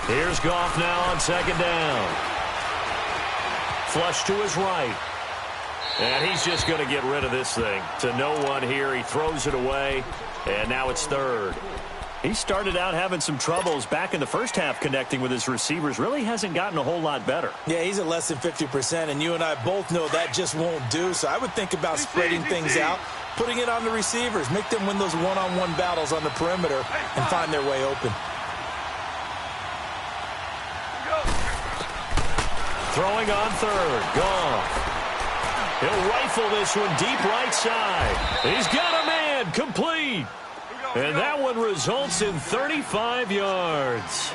Here's Goff now on 2nd down. Flush to his right. And he's just going to get rid of this thing. To no one here. He throws it away. And now it's 3rd. He started out having some troubles back in the first half connecting with his receivers. Really hasn't gotten a whole lot better. Yeah, he's at less than 50%, and you and I both know that just won't do. So I would think about spreading things out, putting it on the receivers, make them win those one-on-one battles on the perimeter and find their way open. Throwing on 3rd. Goff. He'll rifle this one deep right side. He's got a man. Complete. And that one results in 35 yards.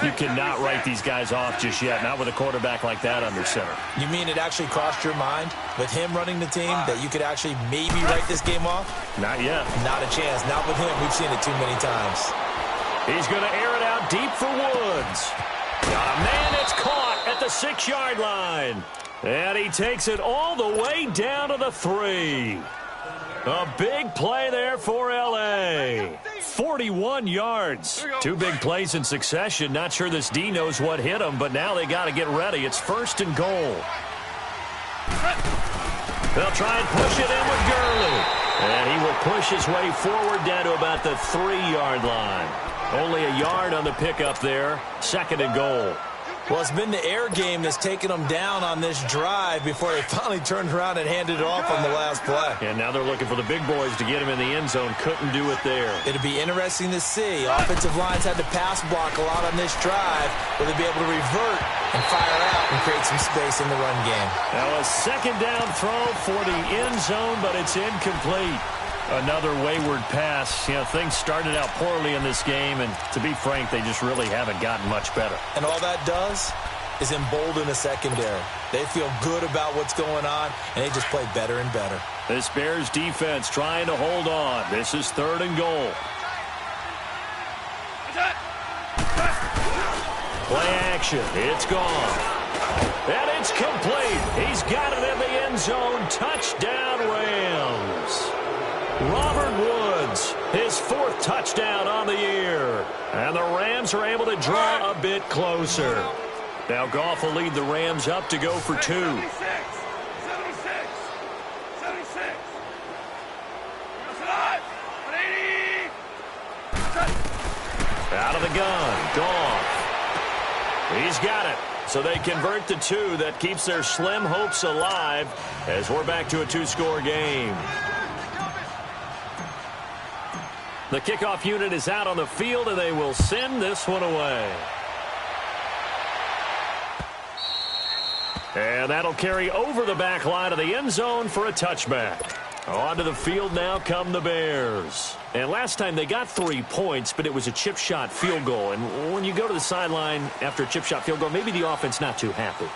You cannot write these guys off just yet, not with a quarterback like that under center. You mean it actually crossed your mind with him running the team that you could actually maybe write this game off? Not yet. Not a chance. Not with him. We've seen it too many times. He's going to air it out deep for Woods. Got a man that's caught at the 6-yard line. And he takes it all the way down to the 3. A big play there for L.A. 41 yards. 2 big plays in succession. Not sure this D knows what hit him, but now they got to get ready. It's 1st and goal. They'll try and push it in with Gurley. And he will push his way forward down to about the 3-yard line. Only a yard on the pickup there. 2nd and goal. Well, it's been the air game that's taken them down on this drive before they finally turned around and handed it off on the last play. And now they're looking for the big boys to get him in the end zone. Couldn't do it there. It'll be interesting to see. Offensive lines had to pass block a lot on this drive. Will they be able to revert and fire out and create some space in the run game? Now a 2nd down throw for the end zone, but it's incomplete. Another wayward pass. You know, things started out poorly in this game, and to be frank, they just really haven't gotten much better. And all that does is embolden the secondary. They feel good about what's going on, and they just play better and better. This Bears defense trying to hold on. This is 3rd and goal. Play action. It's gone. And it's complete. He's got it in the end zone. Touchdown, Rams. Robert Woods, his 4th touchdown on the year. And the Rams are able to draw a bit closer. Now Goff will lead the Rams up to go for 2. 76. Out of the gun, Goff. He's got it. So they convert the 2. That keeps their slim hopes alive as we're back to a 2-score game. The kickoff unit is out on the field, and they will send this one away. And that'll carry over the back line of the end zone for a touchback. Onto the field now come the Bears. And last time they got 3 points, but it was a chip shot field goal. And when you go to the sideline after a chip shot field goal, maybe the offense not too happy.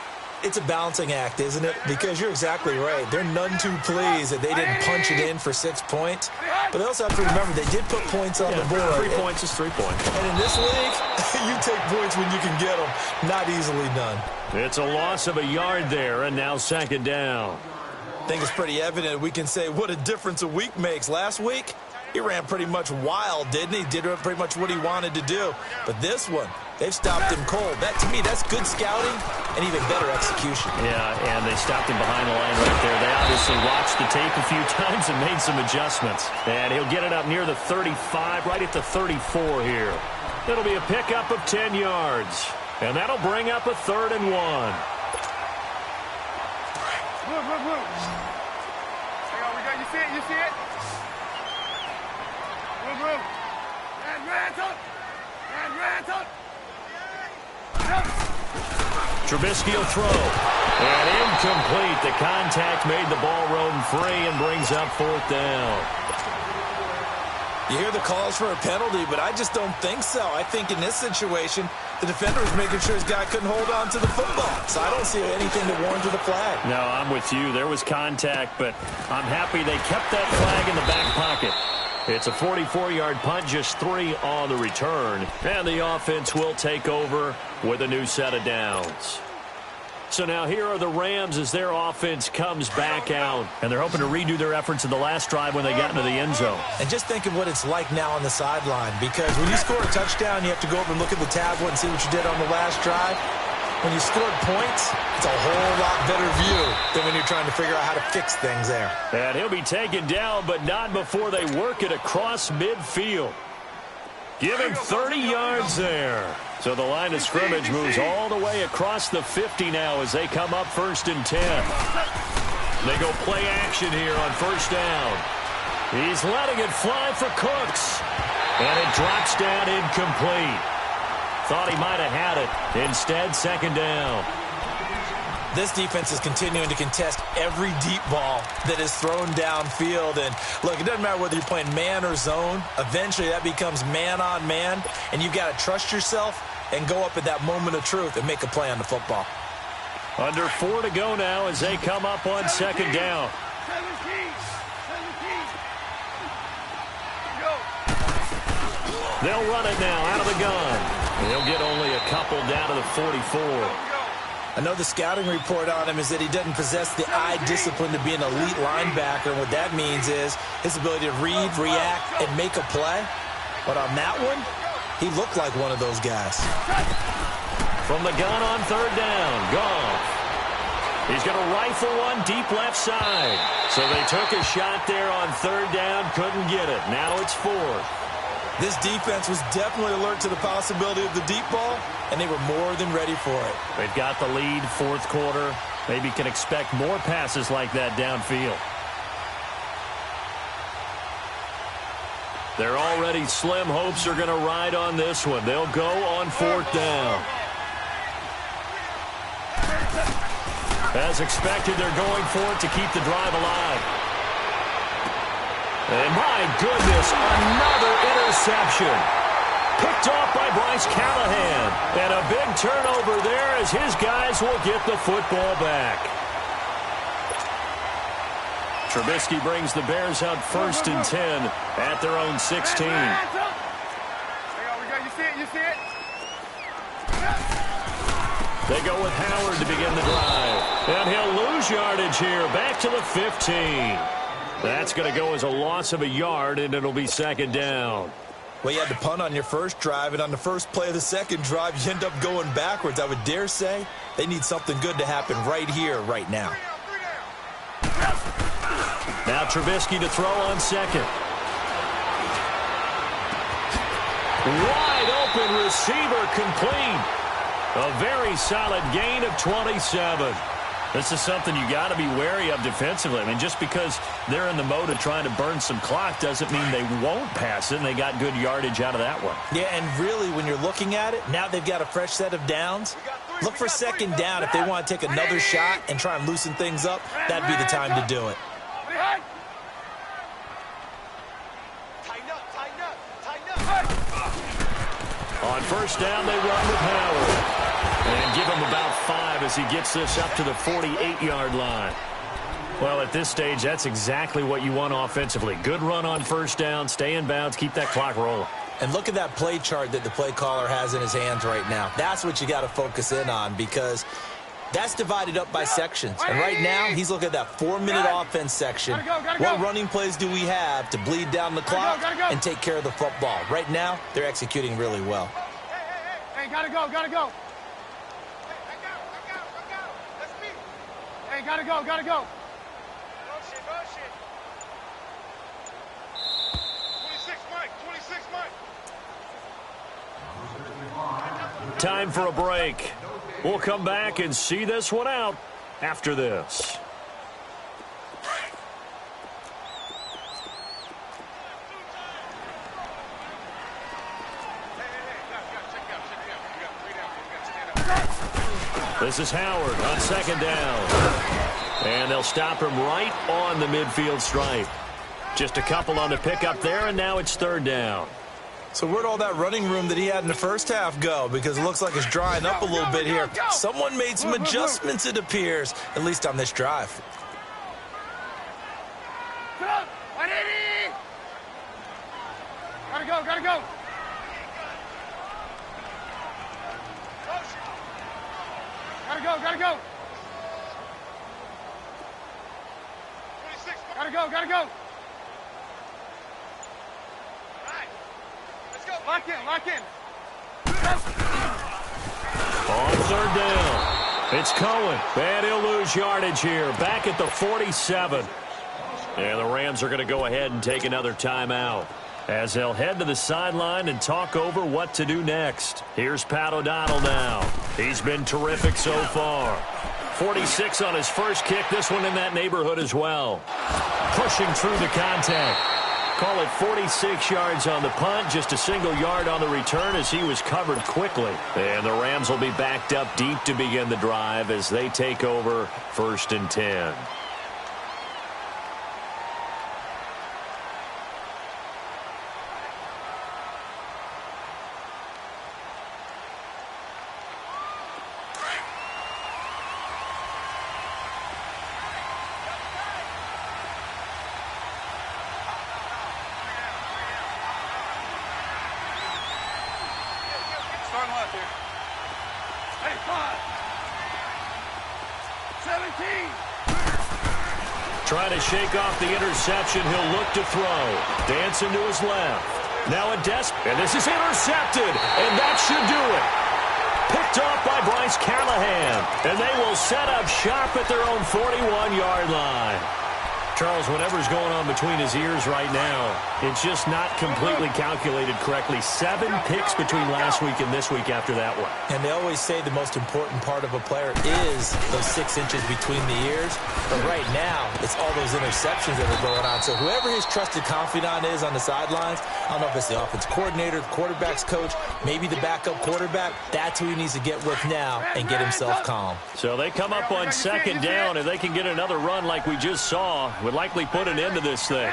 It's a balancing act, isn't it? Because you're exactly right. They're none too pleased that they didn't punch it in for 6 points. But they also have to remember they did put points on the board. 3 points is 3 points. And in this league, you take points when you can get them. Not easily done. It's a loss of a yard there, and now second down. I think it's pretty evident we can say what a difference a week makes. Last week, he ran pretty much wild, didn't he? Did pretty much what he wanted to do. But this one, they've stopped him cold. That, to me, that's good scouting and even better execution. Yeah, and they stopped him behind the line right there. They obviously watched the tape a few times and made some adjustments. And he'll get it up near the 35, right at the 34 here. It'll be a pickup of 10 yards. And that'll bring up a 3rd and 1. Move. Hang on, we got, you see it? Move. And Ransom. Trubisky will throw. And incomplete. The contact made the ball roam free and brings up 4th down. You hear the calls for a penalty, but I just don't think so. I think in this situation, the defender was making sure his guy couldn't hold on to the football. So I don't see anything that warranted a flag. No, I'm with you. There was contact, but I'm happy they kept that flag in the back pocket. It's a 44-yard punt, just 3 on the return. And the offense will take over with a new set of downs. So now here are the Rams as their offense comes back out. And they're hoping to redo their efforts in the last drive when they got into the end zone. And just think of what it's like now on the sideline. Because when you score a touchdown, you have to go over and look at the tablet and see what you did on the last drive. When you scored points, it's a whole lot better view than when you're trying to figure out how to fix things there. And he'll be taken down, but not before they work it across midfield. Give him 30 yards there. So the line of scrimmage moves all the way across the 50 now as they come up 1st and 10. They go play action here on 1st down. He's letting it fly for Cooks. And it drops down incomplete. Thought he might have had it. Instead, 2nd down. This defense is continuing to contest every deep ball that is thrown downfield. And, look, it doesn't matter whether you're playing man or zone. Eventually, that becomes man-on-man, and you've got to trust yourself and go up at that moment of truth and make a play on the football. Under 4 to go now as they come up on 2nd down. 17. Go. They'll run it now out of the gun. They'll get only a couple down to the 44. I know the scouting report on him is that he doesn't possess the eye discipline to be an elite linebacker. And what that means is his ability to read, react, and make a play. But on that one, he looked like one of those guys. From the gun on 3rd down, Goff. He's going to rifle one deep left side. So they took a shot there on 3rd down, couldn't get it. Now it's 4th. This defense was definitely alert to the possibility of the deep ball, and they were more than ready for it. They've got the lead, 4th quarter. Maybe can expect more passes like that downfield. Their already slim hopes are going to ride on this one. They'll go on 4th down. As expected, they're going for it to keep the drive alive. And my goodness, another interception. Picked off by Bryce Callahan. And a big turnover there as his guys will get the football back. Trubisky brings the Bears out 1st and 10 at their own 16. Hang on, we got, you see it? They go with Howard to begin the drive. And he'll lose yardage here, back to the 15. That's going to go as a loss of a yard, and it'll be 2nd down. Well, you had to punt on your first drive, and on the first play of the second drive, you end up going backwards. I would dare say they need something good to happen right here, right now. Now Trubisky to throw on 2nd. Wide open receiver complete. A very solid gain of 27. This is something you got to be wary of defensively. I mean, just because they're in the mode of trying to burn some clock doesn't mean they won't pass it, and they got good yardage out of that one. Yeah, and really, when you're looking at it, now they've got a fresh set of downs. Look for 2nd down if they want to take another shot and try and loosen things up. That'd be the time to do it. On 1st down, they run with Howard. And give him about 5 as he gets this up to the 48-yard line. Well, at this stage, that's exactly what you want offensively. Good run on first down, stay in bounds, keep that clock rolling. And look at that play chart that the play caller has in his hands right now. That's what you got to focus in on because that's divided up by sections. And right now, he's looking at that 4-minute offense section. What running plays do we have to bleed down the clock and take care of the football? Right now, they're executing really well. Hey, gotta go. Hey, gotta go. 26 Mike. Time for a break. We'll come back and see this one out after this. This is Howard on second down. And they'll stop him right on the midfield stripe. Just a couple on the pickup there, and now it's third down. So where'd all that running room that he had in the first half go? Because it looks like it's drying up a little bit here. Someone made some adjustments, it appears, at least on this drive. Gotta go. Gotta go. Lock in. On third down, it's Cohen. And he'll lose yardage here. Back at the 47. And the Rams are going to go ahead and take another timeout as they'll head to the sideline and talk over what to do next. Here's Pat O'Donnell now. He's been terrific so far. 46 on his first kick. This one in that neighborhood as well. Pushing through the contact. Call it 46 yards on the punt, just a single yard on the return as he was covered quickly. And the Rams will be backed up deep to begin the drive as they take over 1st and 10. Trying to shake off the interception. He'll look to throw. Dancing to his left. Now a and this is intercepted. And that should do it. Picked off by Bryce Callahan. And they will set up shop at their own 41-yard line. Charles, whatever's going on between his ears right now, it's just not completely calculated correctly. 7 picks between last week and this week after that one. And they always say the most important part of a player is those 6 inches between the ears. But right now, it's all those interceptions that are going on. So whoever his trusted confidant is on the sidelines, I don't know if it's the offense coordinator, the quarterback's coach, maybe the backup quarterback, that's who he needs to get with now and get himself calm. So they come up on second down, and they can get another run like we just saw. Would likely put an end to this thing.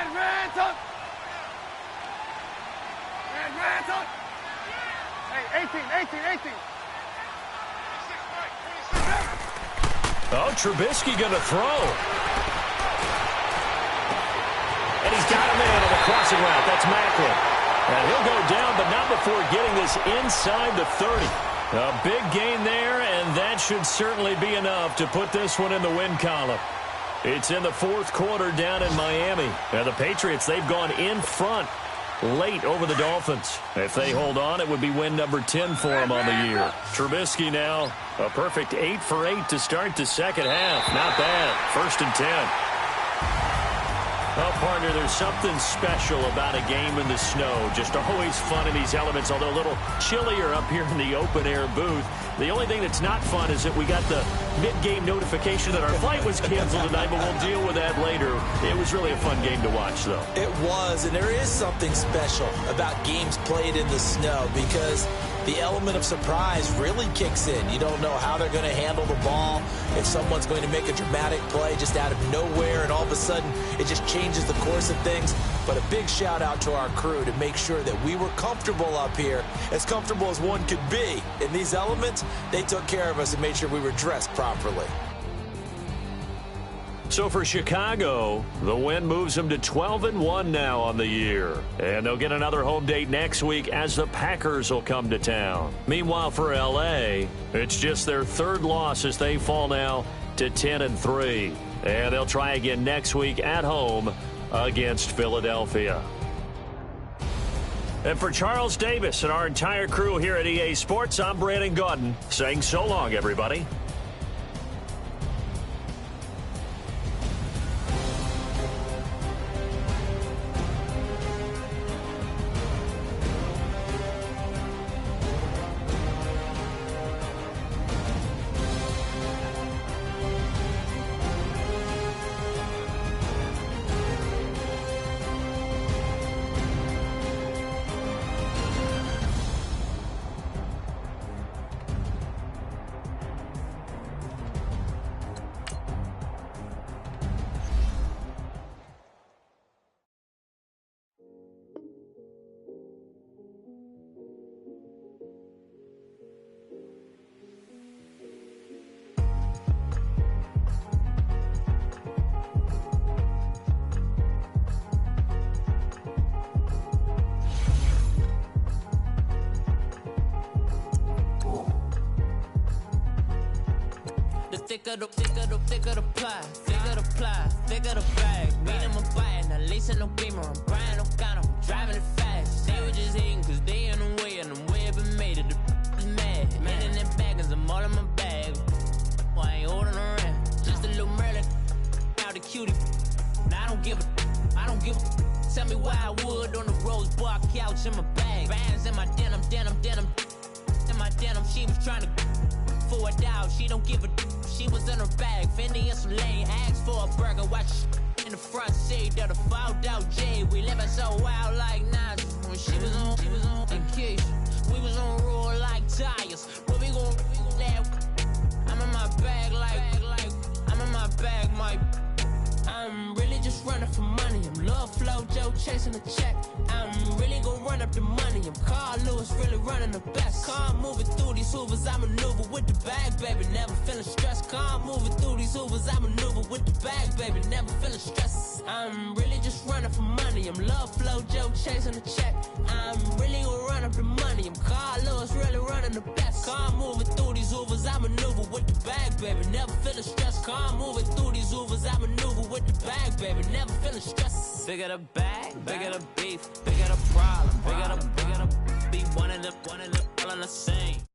Hey, 18. Oh, Trubisky going to throw. And he's got a man on the crossing route. That's Macklin. And he'll go down, but not before getting this inside the 30. A big gain there, and that should certainly be enough to put this one in the win column. It's in the 4th quarter down in Miami. Now the Patriots, they've gone in front late over the Dolphins. If they hold on, it would be win number 10 for them on the year. Trubisky now, a perfect 8 for 8 to start the second half. Not bad. 1st and 10. Well, partner, there's something special about a game in the snow. Just always fun in these elements, although a little chillier up here in the open-air booth. The only thing that's not fun is that we got the mid-game notification that our flight was canceled tonight, but we'll deal with that later. It was really a fun game to watch, though. It was, and there is something special about games played in the snow because the element of surprise really kicks in. You don't know how they're going to handle the ball, if someone's going to make a dramatic play just out of nowhere, and all of a sudden it just changes the course of things. But a big shout out to our crew to make sure that we were comfortable up here, as comfortable as one could be. In these elements, they took care of us and made sure we were dressed properly. So for Chicago, the win moves them to 12-1 now on the year. And they'll get another home date next week as the Packers will come to town. Meanwhile, for L.A., it's just their third loss as they fall now to 10-3. And they'll try again next week at home against Philadelphia. And for Charles Davis and our entire crew here at EA Sports, I'm Brandon Gaudin saying so long, everybody. Thicker the pie, thicker the bag. Meet him a bite, now lacing no beamer. I'm Brian O'Connor, I'm driving it fast. They were just hating cause they in the way, and the way I've been made it, the is mad. Hitting them baggins, I'm all in my bag. I ain't holding around, just a little Merlin, out the cutie. Now I don't give a. Tell me why I would on the rose bar couch in my bag. Bands in my denim. In my denim, she was trying to for a doubt, she don't give a. She was in her bag, Fendi and some lane. Asked for a burger, watch in the front seat of the fouled out J. We living so wild like Nas. When she was on vacation, we was on roll like tires. What we gon' laugh? I'm in my bag like I'm in my bag, my. I'm really just running for money. I'm Love Flow Joe chasing the check. I'm really gonna run up the money. I'm Carl Lewis, really running the best. Car moving through these hoovers, I maneuver with the bag, baby. Never feeling stressed. Car moving through these hoovers, I maneuver with the bag, baby. Never feeling stressed. I'm really just running for money. I'm Love Flow Joe chasing the check. I'm really gonna run up the money. I'm Carl Lewis, really running the best. Car moving through these hoovers, I maneuver with the bag, baby. Never feeling stressed. Car moving through these hoovers, I maneuver with the bag, baby. Never feeling stressed. Bigger the bag, bigger the beef, bigger the problem, bigger the beef, one of the all in the same.